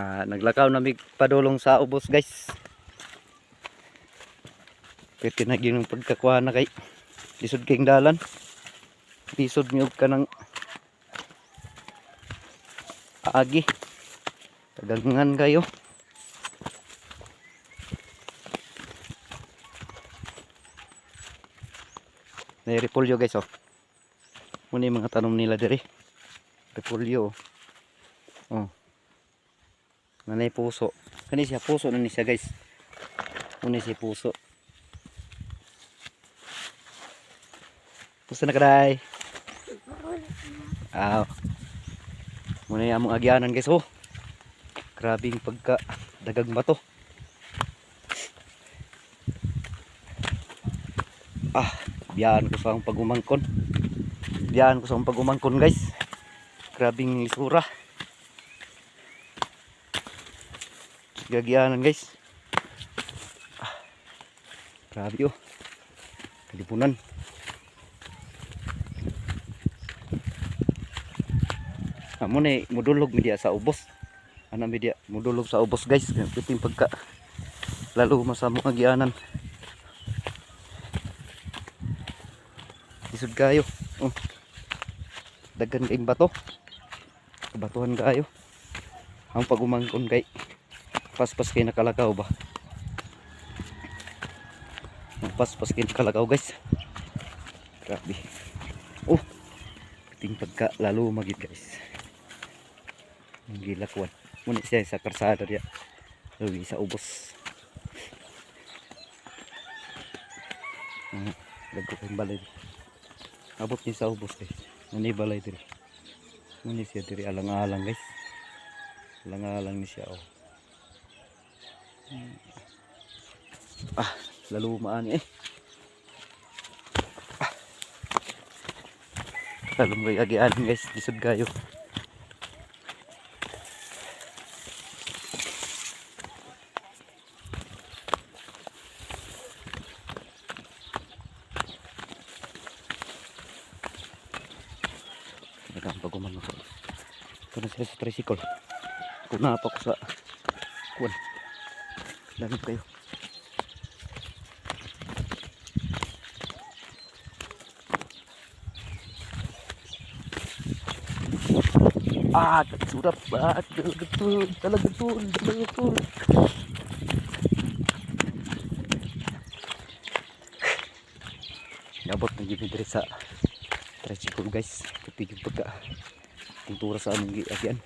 Naglakaw na mig padulong sa ubos guys. Pwede na yung pagkakuha na kay lisod kayong dalan. Lisod nyo ka ng agi. Tagangan kayo. May repolyo guys oh. Muna yung mga tanom nila diri. Repolyo oh. Nanay puso. Kani siya puso na ni siya guys. Muna siya puso. Puso na kaday. Muna yung among agyanan guys oh. Grabing pagka dagag bato. Biyaan ko sa akong pag-umangkon. Biyaan ko sa akong pag-umangkon guys. Grabing isura. Gagyanan guys. Grabe oh. Kalipunan. Amo na mudulog media sa ubos. Ana media mudulog sa ubos guys. Piting pagka lalo masamo agyanan. Isod kayo. Dagan kayong bato. Batuhan kayo. Ang pag-umangkon kay paspas kay nakalakaw ba. Ang paspas kay nakalakaw guys. Grabe. Piting pagka lalo magid guys. Ang gilakwan. Muna siya sa karsada diya. Lawi sa ubos. Lago kayong balay. Abot niya sa ubos guys. Muna balay diri. Muna siya diri alang-alang guys. Alang-alang ni siya oh. Lalo maani eh. Lalo may agian guys. Disod kayo. Pag-uman ko. Ito na sila sa tricycle. Kuna pa ko sa kuwan. Lanap kayo. Surap. Talaga tul. Nabot na gini diri sa tricycle guys. Kapigil pagka kultura sa among giagyan.